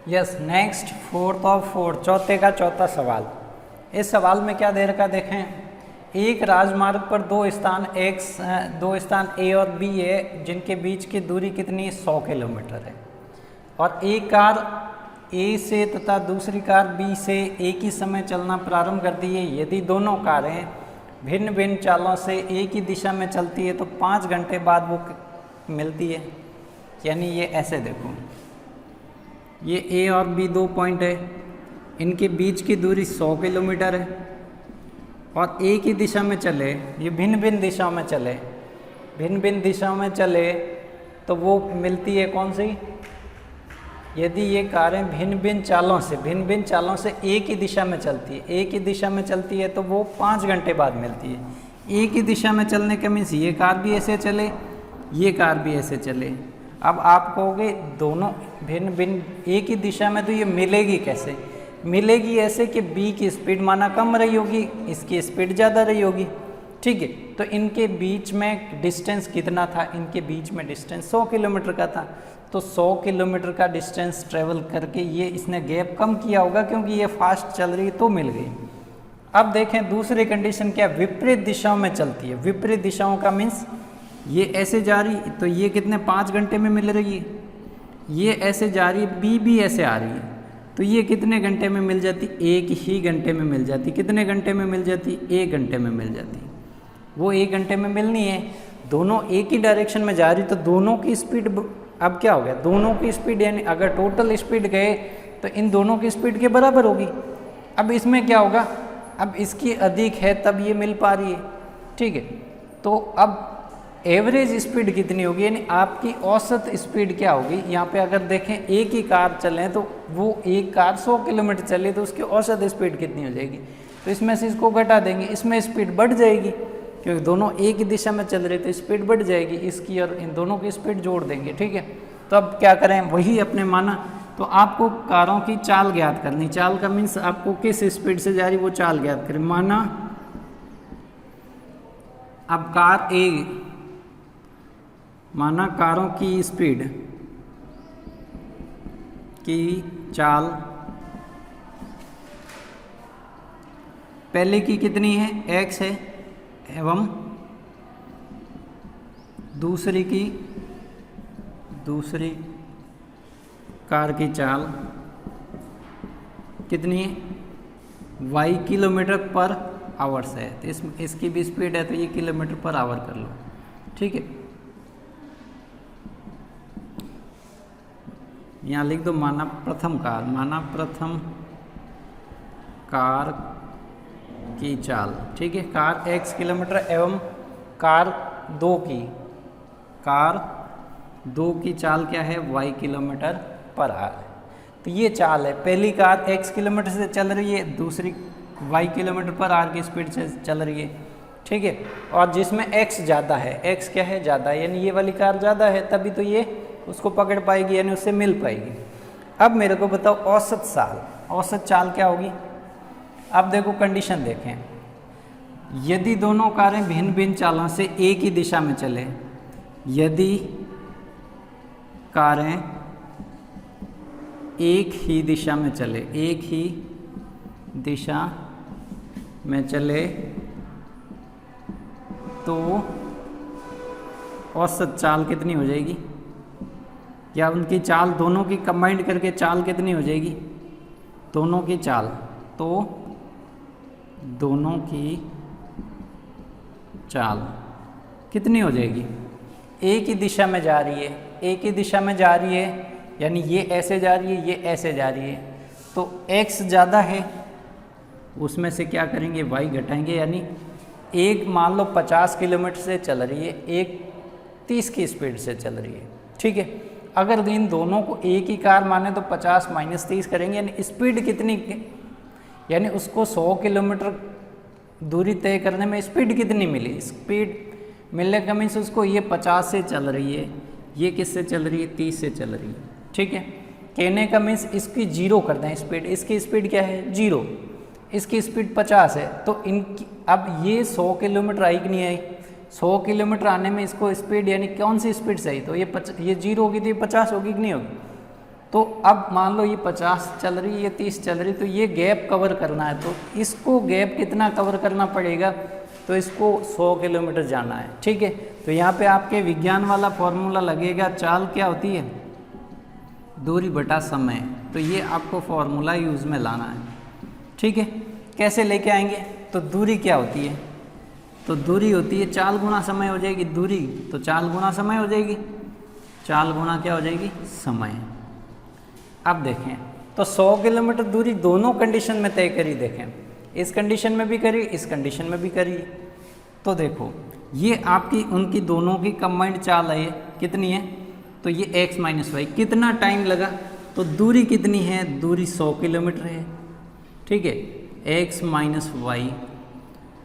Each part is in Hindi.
Yes, next fourth of fourth, चौथे का चौथा सवाल। इस सवाल में क्या दे रखा देखें, एक राजमार्ग पर दो स्थान ए और बी है जिनके बीच की दूरी कितनी 100 किलोमीटर है, और एक कार ए से तथा दूसरी कार बी से एक ही समय चलना प्रारंभ करती है। यदि दोनों कारें भिन्न भिन्न चालों से एक ही दिशा में चलती है तो 5 घंटे बाद वो मिलती है। यानी ये ऐसे देखो, ये ए और बी 2 पॉइंट है, इनके बीच की दूरी 100 किलोमीटर है, और एक ही दिशा में चले, ये भिन्न भिन्न दिशाओं में चले, भिन्न भिन्न दिशाओं में चले तो वो मिलती है कौन सी, यदि ये कारें भिन्न भिन्न चालों से एक ही दिशा में चलती है, एक ही दिशा में चलती है तो वो 5 घंटे बाद मिलती है। एक ही दिशा में चलने का मीन्स ये कार भी ऐसे चले, ये कार भी ऐसे चले। अब आप कहोगे दोनों भिन्न भिन्न एक ही दिशा में, तो ये मिलेगी कैसे? मिलेगी ऐसे कि बी की स्पीड माना कम रही होगी, इसकी स्पीड ज़्यादा रही होगी, ठीक है। तो इनके बीच में डिस्टेंस कितना था? इनके बीच में डिस्टेंस 100 किलोमीटर का था, तो 100 किलोमीटर का डिस्टेंस ट्रेवल करके ये इसने गैप कम किया होगा, क्योंकि ये फास्ट चल रही तो मिल गई। अब देखें दूसरी कंडीशन क्या, विपरीत दिशाओं में चलती है। विपरीत दिशाओं का मीन्स ये ऐसे जा रही, तो ये कितने 5 घंटे में मिल रही है, ये ऐसे जा रही है, बी भी ऐसे आ रही है, तो ये कितने घंटे में मिल जाती? एक ही घंटे में मिल जाती। कितने घंटे में मिल जाती? 1 घंटे में मिल जाती। वो 1 घंटे में मिलनी है, दोनों एक ही डायरेक्शन में जा रही, तो दोनों की स्पीड अब क्या हो गया, दोनों की स्पीड यानी अगर टोटल स्पीड गए तो इन दोनों की स्पीड के बराबर होगी। अब इसमें क्या होगा, अब इसकी अधिक है तब ये मिल पा रही है, ठीक है। तो अब एवरेज स्पीड कितनी होगी, यानी आपकी औसत स्पीड क्या होगी। यहाँ पे अगर देखें एक ही कार चलें तो वो एक कार 100 किलोमीटर चले तो उसकी औसत स्पीड कितनी हो जाएगी, तो इसमें से इसको घटा देंगे, इसमें स्पीड बढ़ जाएगी, क्योंकि दोनों एक ही दिशा में चल रहे तो स्पीड बढ़ जाएगी, इसकी और इन दोनों की स्पीड जोड़ देंगे, ठीक है। तो अब क्या करें, वही अपने माना, तो आपको कारों की चाल ज्ञात करनी। चाल का मीन्स आपको किस स्पीड से जा रही वो चाल ज्ञात करें। माना अब कार ए, माना कारों की स्पीड की चाल पहले की कितनी है, x है, एवं दूसरी कार की चाल कितनी है, y किलोमीटर पर आवर से है, तो इसकी भी स्पीड है तो ये किलोमीटर पर आवर कर लो, ठीक है। यहाँ लिख दो माना प्रथम कार की चाल, ठीक है। कार x किलोमीटर एवं कार 2 की चाल क्या है, y किलोमीटर पर आवर। तो ये चाल है, पहली कार x किलोमीटर से चल रही है, दूसरी y किलोमीटर पर आवर की स्पीड से चल रही है, ठीक है। और जिसमें x ज़्यादा है, x क्या है, ज़्यादा है, यानी ये वाली कार ज़्यादा है, तभी तो ये उसको पकड़ पाएगी, यानी उससे मिल पाएगी। अब मेरे को बताओ औसत चाल क्या होगी। अब देखो कंडीशन देखें, यदि दोनों कारें भिन्न भिन्न चालों से एक ही दिशा में चले, यदि कारें एक ही दिशा में चले, तो औसत चाल कितनी हो जाएगी, या उनकी चाल दोनों की कंबाइंड करके चाल कितनी हो जाएगी, दोनों की चाल, तो दोनों की चाल कितनी हो जाएगी, एक ही दिशा में जा रही है, यानी ये ऐसे जा रही है, ये ऐसे जा रही है, तो x ज़्यादा है, उसमें से क्या करेंगे, y घटाएंगे, यानी एक मान लो 50 किलोमीटर से चल रही है, एक 30 की स्पीड से चल रही है, ठीक है। अगर इन दोनों को एक ही कार माने तो 50 - 30 करेंगे, यानी स्पीड कितनी, यानी उसको 100 किलोमीटर दूरी तय करने में स्पीड कितनी मिली, स्पीड मिलने का मीन्स उसको ये 50 से चल रही है, ये किससे चल रही है, 30 से चल रही है, ठीक है। कहने का मीन्स इसकी 0 कर दें स्पीड, इसकी स्पीड क्या है 0, इसकी स्पीड 50 है, तो इनकी अब ये 100 किलोमीटर आई कि नहीं आई, 100 किलोमीटर आने में इसको स्पीड यानी कौन सी स्पीड से आई, तो ये 0 होगी तो ये 50 होगी कि नहीं होगी, तो अब मान लो ये 50 चल रही है, ये 30 चल रही, तो ये गैप कवर करना है, तो इसको गैप कितना कवर करना पड़ेगा, तो इसको 100 किलोमीटर जाना है। ठीक है, तो यहाँ पे आपके विज्ञान वाला फॉर्मूला लगेगा, चाल क्या होती है, दूरी बटा समय, तो ये आपको फॉर्मूला यूज़ में लाना है। ठीक है, कैसे लेके आएंगे, तो दूरी क्या होती है, तो दूरी होती है चाल गुना समय हो जाएगी, दूरी तो चाल गुना समय हो जाएगी, चाल गुना क्या हो जाएगी, समय। अब देखें तो 100 किलोमीटर दूरी दोनों कंडीशन में तय करी, देखें इस कंडीशन में भी करी, इस कंडीशन में भी करी, तो देखो ये आपकी उनकी दोनों की कंबाइंड चाल है, कितनी है, तो ये x माइनस वाई, कितना टाइम लगा, तो दूरी कितनी है, दूरी 100 किलोमीटर है। ठीक है, x माइनस वाई,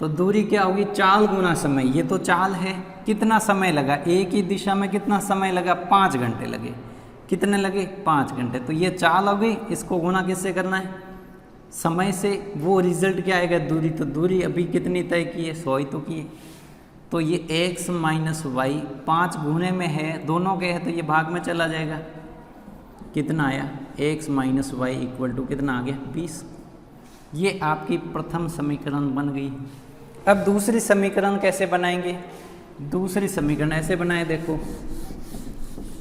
तो दूरी क्या होगी, चाल गुना समय, ये तो चाल है, कितना समय लगा, एक ही दिशा में कितना समय लगा, 5 घंटे लगे, कितने लगे, 5 घंटे, तो ये चाल हो गई, इसको गुना किससे करना है, समय से, वो रिजल्ट क्या आएगा, दूरी, तो दूरी अभी कितनी तय की है, 100 ही तो की है, तो ये x माइनस वाई 5 गुने में है, दोनों के है, तो ये भाग में चला जाएगा, कितना आया, x minus Y equal to कितना आ गया, 20। ये आपकी प्रथम समीकरण बन गई। अब दूसरी समीकरण कैसे बनाएंगे, दूसरी समीकरण ऐसे बनाए, देखो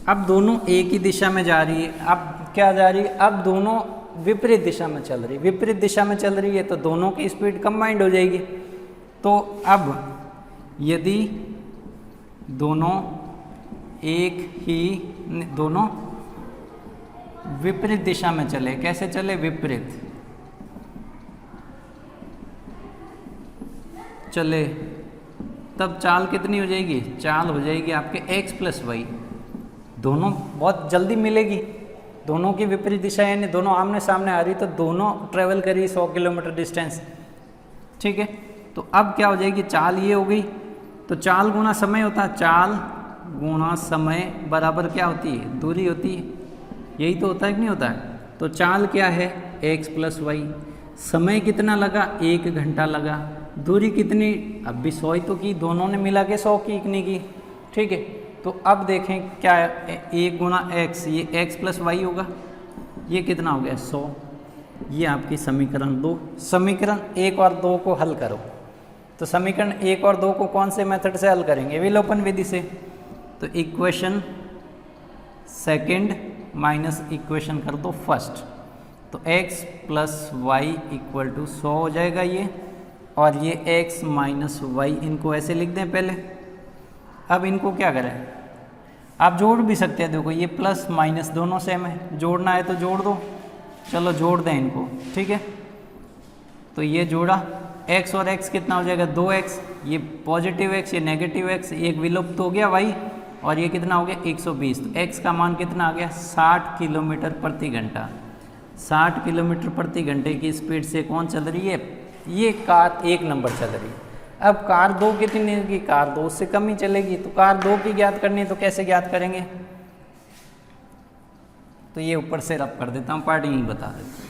अब दोनों एक ही दिशा में जा रही है, अब क्या जा रही है, अब दोनों विपरीत दिशा में चल रही है, विपरीत दिशा में चल रही है, तो दोनों की स्पीड कंबाइंड हो जाएगी। तो अब यदि दोनों एक ही, दोनों विपरीत दिशा में चले, कैसे चले, विपरीत चले, तब चाल कितनी हो जाएगी, चाल हो जाएगी आपके x प्लस वाई, दोनों बहुत जल्दी मिलेगी, दोनों की विपरीत दिशा यानी दोनों आमने सामने आ रही, तो दोनों ट्रेवल करी 100 किलोमीटर डिस्टेंस। ठीक है, तो अब क्या हो जाएगी, चाल ये हो गई, तो चाल गुना समय होता है, चाल गुना समय बराबर क्या होती है, दूरी होती है, यही तो होता है कि नहीं होता है। तो चाल क्या है, x प्लस वाई, समय कितना लगा, 1 घंटा लगा, दूरी कितनी, अब भी 100 ही तो की, दोनों ने मिला के 100 की, इतनी की। ठीक है, तो अब देखें क्या है, 1 गुना x, ये x प्लस वाई होगा, ये कितना हो गया, 100। ये आपकी समीकरण 2। समीकरण 1 और 2 को हल करो, तो समीकरण 1 और 2 को कौन से मेथड से हल करेंगे, विलोपन विधि से। तो इक्वेशन सेकंड माइनस इक्वेशन कर दो फर्स्ट, तो x plus Y equal to 100 हो जाएगा ये, और ये x माइनस वाई, इनको ऐसे लिख दें पहले। अब इनको क्या करें, आप जोड़ भी सकते हैं, देखो ये प्लस माइनस दोनों सेम है, जोड़ना है तो जोड़ दो, चलो जोड़ दें इनको। ठीक है, तो ये जोड़ा, x और x कितना हो जाएगा, 2x, ये पॉजिटिव x, ये नेगेटिव x, एक विलुप्त हो गया y, और ये कितना हो गया 120। तो x का मान कितना आ गया, 60 किलोमीटर प्रति घंटा। 60 किलोमीटर प्रति घंटे की स्पीड से कौन चल रही है, ये कार 1 नंबर चल रही है। अब कार 2 कितनी होगी, कार 2 से कम ही चलेगी, तो कार 2 की ज्ञात करनी है, तो कैसे ज्ञात करेंगे, तो ये ऊपर से रब कर देता हूँ, पार्टी नहीं बता देता।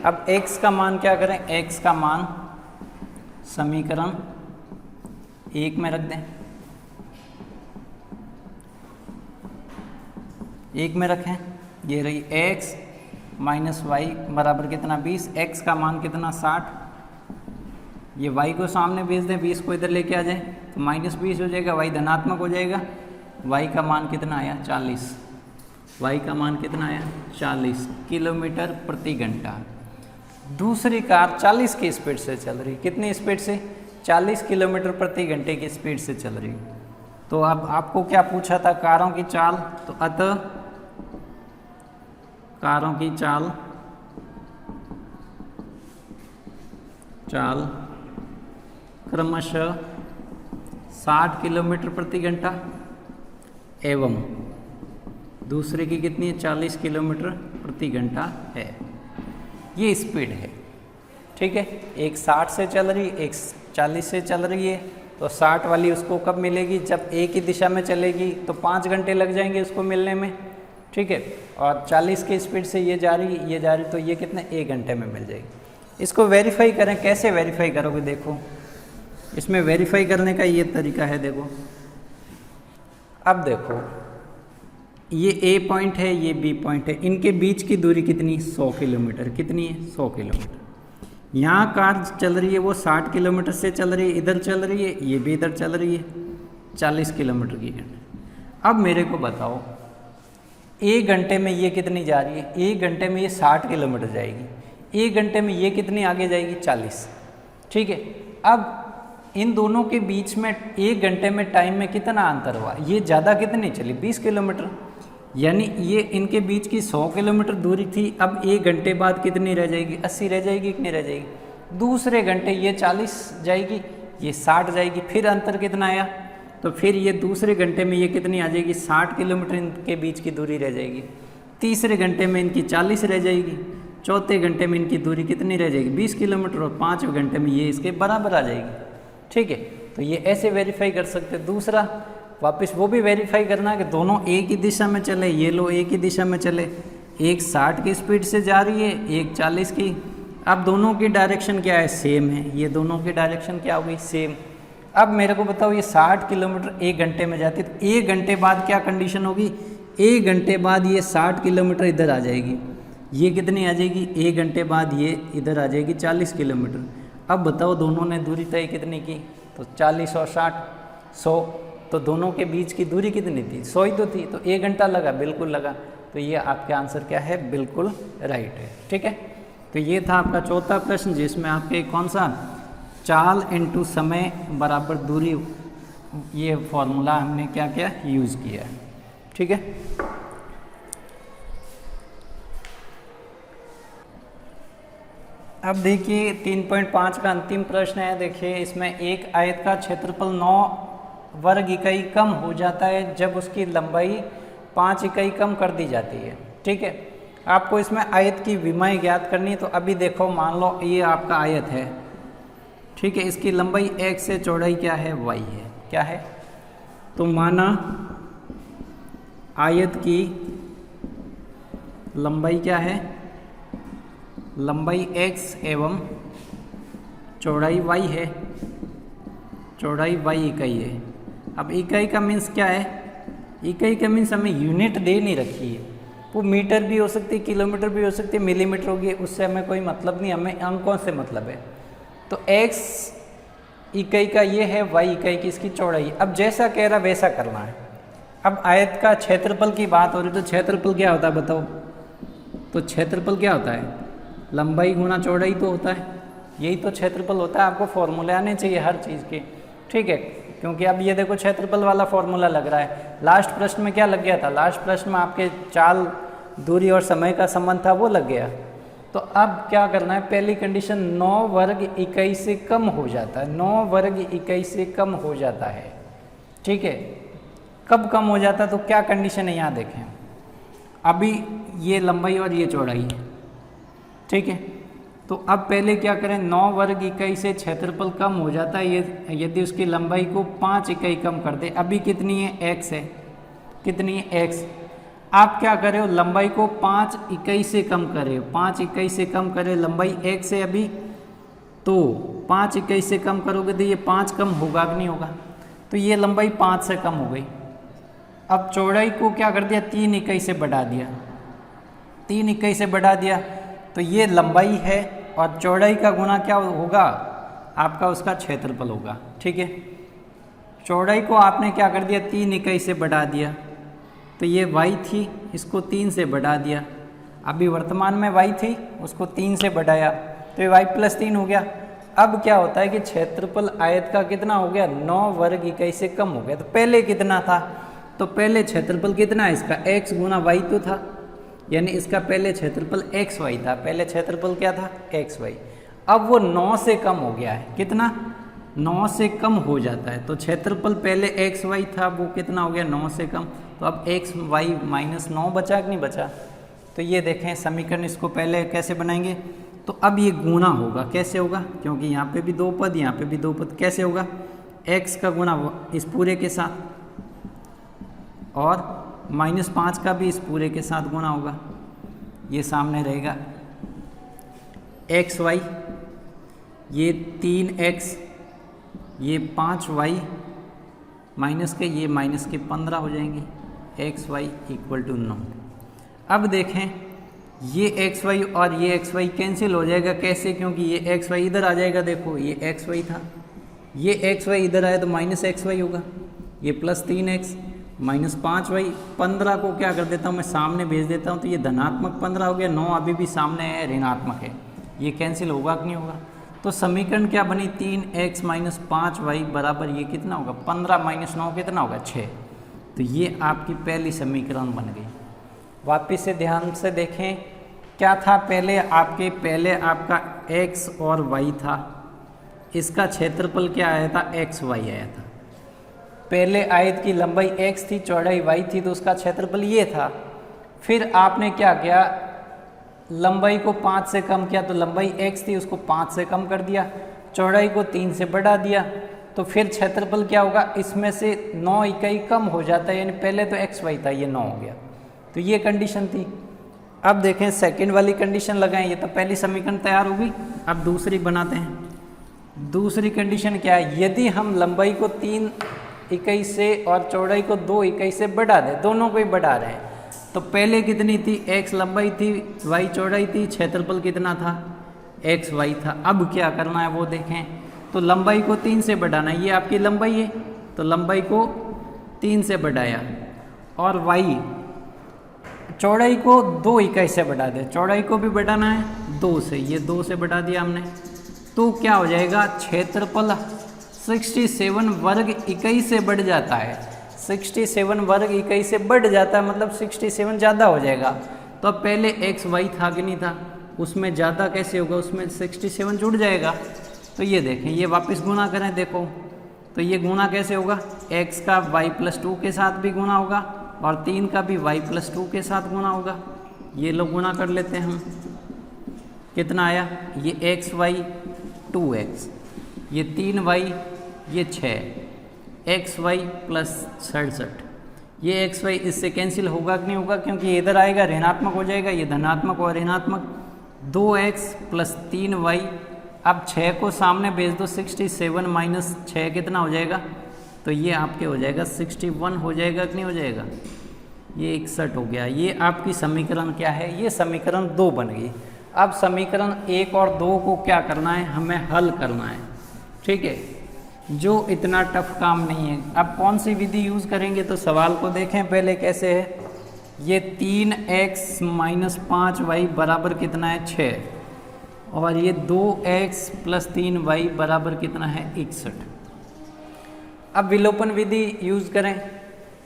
अब x का मान क्या करें, x का मान समीकरण 1 में रख दें, 1 में रखें, ये रही x माइनस वाई बराबर कितना 20, x का मान कितना 60, ये y को सामने भेज दें, 20 को इधर लेके आ जाए, तो माइनस 20 हो जाएगा, y धनात्मक हो जाएगा, y का मान कितना आया 40, y का मान कितना आया 40 किलोमीटर प्रति घंटा। दूसरी कार 40 की स्पीड से चल रही, कितनी स्पीड से, 40 किलोमीटर प्रति घंटे की स्पीड से चल रही। तो अब आपको क्या पूछा था, कारों की चाल, तो अतः कारों की चाल क्रमशः 60 किलोमीटर प्रति घंटा एवं दूसरे की कितनी है, 40 किलोमीटर प्रति घंटा है, ये स्पीड है। ठीक है, एक 60 से चल रही, एक 40 से चल रही है, तो 60 वाली उसको कब मिलेगी, जब एक ही दिशा में चलेगी, तो 5 घंटे लग जाएंगे उसको मिलने में। ठीक है, और 40 की स्पीड से ये जा रही, तो ये कितने 1 घंटे में मिल जाएगी। इसको वेरीफाई करें, कैसे वेरीफाई करोगे, देखो इसमें वेरीफाई करने का ये तरीका है, देखो अब देखो ये ए पॉइंट है, ये बी पॉइंट है, इनके बीच की दूरी कितनी, 100 किलोमीटर। कितनी है, 100 किलोमीटर। यहाँ कार चल रही है वो 60 किलोमीटर से चल रही है, इधर चल रही है, ये भी इधर चल रही है 40 किलोमीटर की घंटे। अब मेरे को बताओ 1 घंटे में ये कितनी जा रही है, 1 घंटे में ये 60 किलोमीटर जाएगी, 1 घंटे में ये कितनी आगे जाएगी, 40। ठीक है, अब इन दोनों के बीच में 1 घंटे में टाइम में कितना अंतर हुआ, ये ज़्यादा कितनी चली, 20 किलोमीटर। यानी ये इनके बीच की 100 किलोमीटर दूरी थी, अब 1 घंटे बाद कितनी रह जाएगी, 80 रह जाएगी कि नहीं रह जाएगी। दूसरे घंटे ये 40 जाएगी, ये 60 जाएगी, फिर अंतर कितना आया, तो फिर ये दूसरे घंटे में ये कितनी आ जाएगी, 60 किलोमीटर इनके बीच की दूरी रह जाएगी। तीसरे घंटे में इनकी 40 रह जाएगी, चौथे घंटे में इनकी दूरी कितनी रह जाएगी, 20 किलोमीटर, और 5वें घंटे में ये इसके बराबर आ जाएगी। ठीक है, तो ये ऐसे वेरीफाई कर सकते। दूसरा वापस वो भी वेरीफाई करना कि दोनों एक ही दिशा में चले, ये लो एक ही दिशा में चले, एक 60 की स्पीड से जा रही है, एक 40 की। अब दोनों की डायरेक्शन क्या है, सेम है, ये दोनों की डायरेक्शन क्या हो गई, सेम। अब मेरे को बताओ ये 60 किलोमीटर 1 घंटे में जाती है, तो 1 घंटे बाद क्या कंडीशन होगी, 1 घंटे बाद ये 60 किलोमीटर इधर आ जाएगी, ये कितनी आ जाएगी, 1 घंटे बाद ये इधर आ जाएगी 40 किलोमीटर। अब बताओ दोनों ने दूरी तय कितनी की, तो 40 और 60 100, तो दोनों के बीच की दूरी कितनी थी, 100 ही तो थी, तो 1 घंटा लगा, बिल्कुल लगा। तो ये आपका आंसर क्या है, बिल्कुल राइट है। ठीक है, तो ये था आपका चौथा प्रश्न, जिसमें आपके कौन सा, चाल इंटू समय बराबर दूरी, ये फॉर्मूला हमने क्या क्या यूज़ किया है। ठीक है, अब देखिए 3.5 का अंतिम प्रश्न है। देखिए इसमें एक आयत का क्षेत्रफल 9 वर्ग इकाई कम हो जाता है जब उसकी लंबाई 5 इकाई कम कर दी जाती है। ठीक है, आपको इसमें आयत की विमाएं ज्ञात करनी है। तो अभी देखो, मान लो ये आपका आयत है, ठीक है, इसकी लंबाई x से, चौड़ाई क्या है, y है, क्या है, तो माना आयत की लंबाई क्या है, लंबाई x एवं चौड़ाई y है, चौड़ाई y इकाई है। अब इकाई का मीन्स क्या है, इकाई का मीन्स हमें यूनिट दे नहीं रखी है, वो मीटर भी हो सकती है, किलोमीटर भी हो सकती है, मिलीमीटर होगी, उससे हमें कोई मतलब नहीं, हमें अंकों से मतलब है। तो x इकाई का ये है, y इकाई की इसकी चौड़ाई। अब जैसा कह रहा वैसा करना है। अब आयत का क्षेत्रफल की बात हो रही, तो क्षेत्रफल क्या होता है बताओ, तो क्षेत्रफल क्या होता है, लंबाई गुना चौड़ाई तो होता है, यही तो क्षेत्रफल होता है। आपको फॉर्मूले आने चाहिए हर चीज़ के। ठीक है, क्योंकि अब ये देखो क्षेत्रफल वाला फॉर्मूला लग रहा है। लास्ट प्रश्न में क्या लग गया था, लास्ट प्रश्न में आपके चाल, दूरी और समय का संबंध था, वो लग गया। तो अब क्या करना है, पहली कंडीशन 9 वर्ग इकाई से कम हो जाता है, 9 वर्ग इकाई से कम हो जाता है। ठीक है, कब कम हो जाता है, तो क्या कंडीशन है यहाँ देखें। अभी ये लंबाई और ये चौड़ाई है, ठीक है, तो अब पहले क्या करें, 9 वर्ग इकाई से क्षेत्रफल कम हो जाता है ये यदि उसकी लंबाई को 5 इकाई कम कर दे। अभी कितनी है, x है, कितनी है, x। आप क्या करे हो, लंबाई को 5 इकाई से कम करे, 5 इकाई से कम करे, लंबाई x है अभी, तो 5 इकाई से कम करोगे तो ये 5 कम होगा कि नहीं होगा, तो ये लंबाई 5 से कम हो गई। अब चौड़ाई को क्या कर दिया, 3 इकाई से बढ़ा दिया, 3 इकाई से बढ़ा दिया, तो ये लंबाई है और चौड़ाई का गुना क्या होगा, आपका उसका क्षेत्रफल होगा। ठीक है, चौड़ाई को आपने क्या कर दिया, 3 इकाई से बढ़ा दिया, तो ये y थी, इसको 3 से बढ़ा दिया। अभी वर्तमान में y थी, उसको 3 से बढ़ाया, तो ये y + 3 हो गया। अब क्या होता है कि क्षेत्रफल आयत का कितना हो गया, 9 वर्ग इकाई से कम हो गया। तो पहले कितना था, तो पहले क्षेत्रफल कितना है इसका, x गुना y तो था, यानी इसका पहले क्षेत्रफल xy था, पहले क्षेत्रफल क्या था, xy। अब वो 9 से कम हो गया है, कितना, 9 से कम हो जाता है। तो क्षेत्रफल पहले xy था, वो कितना हो गया, 9 से कम। तो अब xy - 9 बचा कि नहीं बचा। तो ये देखें समीकरण, इसको पहले कैसे बनाएंगे, तो अब ये गुना होगा, कैसे होगा, क्योंकि यहाँ पे भी 2 पद, यहाँ पे भी 2 पद, कैसे होगा, x का गुना इस पूरे के साथ और -5 का भी इस पूरे के साथ गुना होगा, ये सामने रहेगा xy, ये 3x, ये 5y, माइनस के ये माइनस के 15 हो जाएंगे, एक्स वाई इक्वल टू 9। अब देखें ये एक्स वाई और ये एक्स वाई कैंसिल हो जाएगा, कैसे? क्योंकि ये एक्स वाई इधर आ जाएगा, देखो ये एक्स वाई था, ये एक्स वाई इधर आया तो माइनस एक्स वाई होगा, ये प्लस 3x माइनस 5y। 15 को क्या कर देता हूँ मैं सामने भेज देता हूँ, तो ये धनात्मक 15 हो गया, 9 अभी भी सामने है, ऋणात्मक है, ये कैंसिल होगा कि नहीं होगा? तो समीकरण क्या बनी? 3x माइनस 5y बराबर ये कितना होगा? 15 माइनस 9 कितना होगा? 6। तो ये आपकी पहली समीकरण बन गई। वापिस से ध्यान से देखें, क्या था पहले आपका x और y था, इसका क्षेत्रफल क्या आया था? x y आया था। पहले आयत की लंबाई x थी, चौड़ाई y थी, तो उसका क्षेत्रफल ये था। फिर आपने क्या किया? लंबाई को 5 से कम किया, तो लंबाई x थी उसको 5 से कम कर दिया, चौड़ाई को 3 से बढ़ा दिया, तो फिर क्षेत्रफल क्या होगा? इसमें से 9 इकाई कम हो जाता है, यानी पहले तो एक्स वाई था, ये 9 हो गया। तो ये कंडीशन थी। अब देखें सेकंड वाली कंडीशन लगाएं, ये तो पहली समीकरण तैयार होगी। अब दूसरी बनाते हैं। दूसरी कंडीशन क्या है? यदि हम लंबाई को 3 इकाई से और चौड़ाई को 2 इकाई से बढ़ा दें, दोनों को ही बढ़ा रहे हैं, तो पहले कितनी थी? x लंबाई थी, y चौड़ाई थी, क्षेत्रफल कितना था? x y था। अब क्या करना है वो देखें, तो लंबाई को 3 से बढ़ाना है, ये आपकी लंबाई है, तो लंबाई को 3 से बढ़ाया, और y चौड़ाई को 2 इकाई से बढ़ा दे, चौड़ाई को भी बढ़ाना है 2 से, ये 2 से बढ़ा दिया हमने, तो क्या हो जाएगा? क्षेत्रफल 67 वर्ग इकाई से बढ़ जाता है, 67 वर्ग इकाई से बढ़ जाता है, मतलब 67 ज़्यादा हो जाएगा। तो अब पहले एक्स वाई था कि नहीं था, उसमें ज़्यादा कैसे होगा? उसमें 67 जुड़ जाएगा। तो ये देखें, ये वापस गुणा करें, देखो तो ये गुणा कैसे होगा? x का y+2 के साथ भी गुणा होगा, और 3 का भी y+2 के साथ गुणा होगा। ये लोग गुणा कर लेते हैं हम, कितना आया? ये x y 2x, ये 3y, ये 6 x y प्लस 67, ये x y इससे कैंसिल होगा कि नहीं होगा? क्योंकि ये इधर आएगा ऋणात्मक हो जाएगा, ये धनात्मक और ऋणात्मक, 2x प्लस 3y। अब 6 को सामने भेज दो, 67 माइनस 6 कितना हो जाएगा? तो ये आपके हो जाएगा 61 हो जाएगा कि नहीं हो जाएगा? ये 61 हो गया। ये आपकी समीकरण क्या है? ये समीकरण 2 बन गई। अब समीकरण 1 और 2 को क्या करना है? हमें हल करना है, ठीक है, जो इतना टफ काम नहीं है। अब कौन सी विधि यूज़ करेंगे? तो सवाल को देखें पहले कैसे है। ये 3x माइनस 5y बराबर कितना है? 6, और ये 2x प्लस 3y बराबर कितना है? 61। अब विलोपन विधि यूज़ करें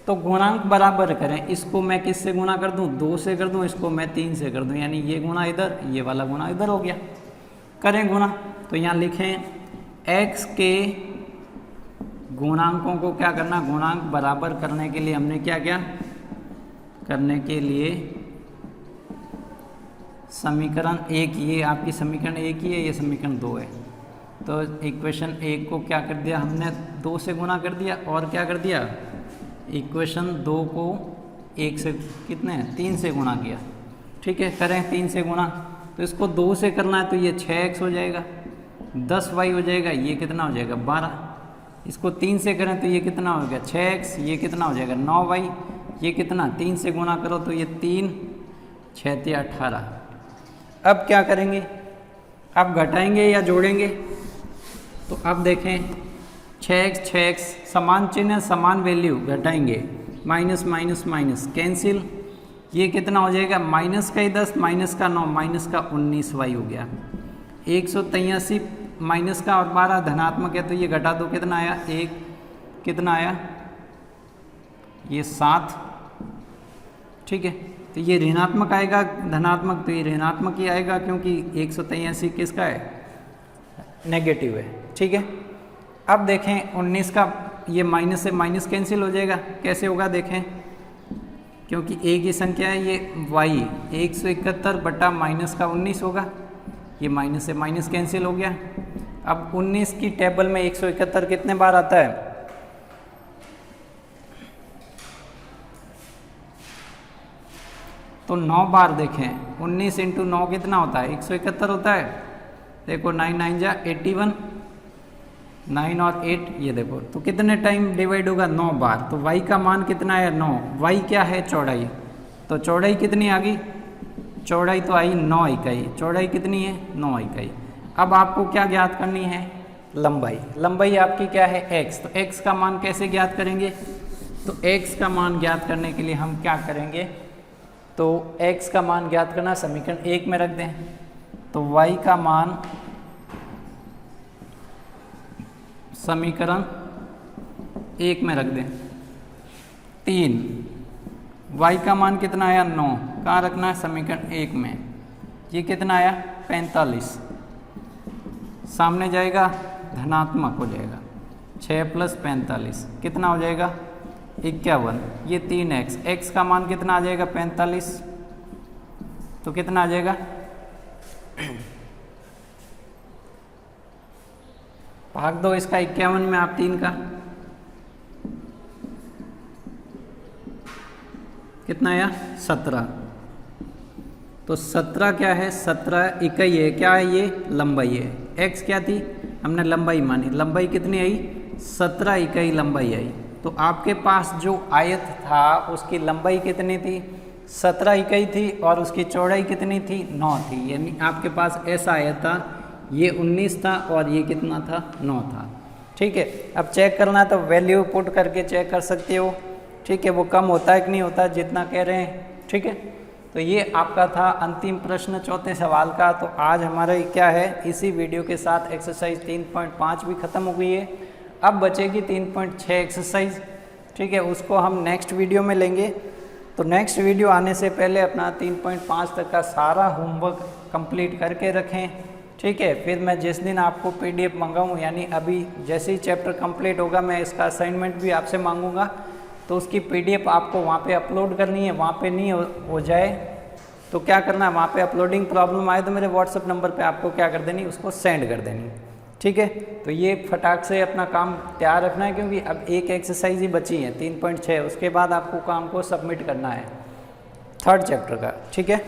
तो गुणांक बराबर करें, इसको मैं किससे गुणा कर दूं? 2 से कर दूं, इसको मैं 3 से कर दूं, यानी ये गुणा इधर, ये वाला गुणा इधर हो गया। करें गुणा, तो यहाँ लिखें x के गुणांकों को क्या करना? गुणांक बराबर करने के लिए हमने क्या किया? करने के लिए समीकरण 1, ये आपकी समीकरण 1 ही है, ये समीकरण 2 है, तो इक्वेशन 1 को क्या कर दिया हमने? 2 से गुणा कर दिया, और क्या कर दिया? इक्वेशन 2 को 1 से कितने? 3 से गुणा किया, ठीक है। करें 3 से गुणा, तो इसको 2 से करना है, तो ये 6x हो जाएगा, 10y हो जाएगा, ये कितना हो जाएगा? 12। इसको 3 से करें तो ये कितना हो गया? 6x, ये कितना हो जाएगा? 9y, ये कितना? 3 से गुणा करो तो ये 3, 6 18। अब क्या करेंगे? अब घटाएंगे या जोड़ेंगे? तो अब देखें 6x समान चिन्ह, समान वैल्यू, घटाएंगे, माइनस माइनस माइनस कैंसिल, ये कितना हो जाएगा? माइनस का 10, माइनस का 9, माइनस का 19y हो गया। 183 माइनस का और 12 धनात्मक है, तो ये घटा दो, कितना आया? 1, कितना आया? ये 7, ठीक है। तो ये ऋणात्मक आएगा, धनात्मक, तो ये ऋणात्मक ही आएगा, क्योंकि 183 किसका है? नेगेटिव है, ठीक है। अब देखें 19 का, ये माइनस से माइनस कैंसिल हो जाएगा, कैसे होगा देखें, क्योंकि एक ही संख्या है, ये y 171 बटा माइनस का 19 होगा, ये माइनस से माइनस कैंसिल हो गया। अब 19 की टेबल में 171 कितने बार आता है? तो 9 बार देखें, 19 इंटू 9 कितना होता है? 171 होता है। देखो 9 9 जा 81, 9 और 8 ये देखो, तो कितने टाइम डिवाइड होगा, 9 बार। तो y का मान कितना है, 9। y क्या है, चौड़ाई। तो चौड़ाई कितनी आ गई, चौड़ाई तो आई 9 इकाई। चौड़ाई कितनी है, 9 इकाई। अब आपको क्या ज्ञात करनी है, लंबाई। लंबाई आपकी क्या है, x। तो x का मान कैसे ज्ञात करेंगे, तो x का मान ज्ञात करने के लिए हम क्या करेंगे, तो x का मान ज्ञात करना समीकरण 1 में रख दें। तो y का मान समीकरण 1 में रख दें। 3 y का मान कितना आया, 9। कहाँ रखना है, समीकरण 1 में। ये कितना आया, 45। सामने जाएगा, धनात्मक हो जाएगा। 6 + 45 कितना हो जाएगा, 51। ये 3x, x का मान कितना आ जाएगा, 45। तो कितना आ जाएगा, भाग दो इसका 51 में आप 3 का, कितना आया, 17। तो 17 क्या है, 17 इकाई है, क्या है ये, लंबाई है। x क्या थी, हमने लंबाई मानी, लंबाई कितनी आई, 17 इकाई लंबाई आई। तो आपके पास जो आयत था उसकी लंबाई कितनी थी, 17 इकाई थी, और उसकी चौड़ाई कितनी थी, 9 थी। यानी आपके पास ऐसा आयत था, ये 19 था और ये कितना था, 9 था। ठीक है, अब चेक करना तो वैल्यू पुट करके चेक कर सकते हो। ठीक है, वो कम होता है कि नहीं होता जितना कह रहे हैं। ठीक है, तो ये आपका था अंतिम प्रश्न चौथे सवाल का। तो आज हमारा क्या है, इसी वीडियो के साथ एक्सरसाइज 3.5 भी ख़त्म हो गई है। अब बचेगी 3.6 एक्सरसाइज। ठीक है, उसको हम नेक्स्ट वीडियो में लेंगे। तो नेक्स्ट वीडियो आने से पहले अपना 3.5 तक का सारा होमवर्क कंप्लीट करके रखें। ठीक है, फिर मैं जिस दिन आपको PDF मंगाऊँ, यानी अभी जैसे ही चैप्टर कंप्लीट होगा मैं इसका असाइनमेंट भी आपसे मांगूंगा, तो उसकी PDF आपको वहाँ पे अपलोड करनी है। वहाँ पे नहीं हो जाए तो क्या करना है, वहाँ पे अपलोडिंग प्रॉब्लम आए तो मेरे WhatsApp नंबर पे आपको क्या कर देनी, उसको सेंड कर देनी। ठीक है, तो ये फटाक से अपना काम तैयार रखना है, क्योंकि अब एक एक्सरसाइज ही बची है 3.6, उसके बाद आपको काम को सबमिट करना है 3rd चैप्टर का। ठीक है।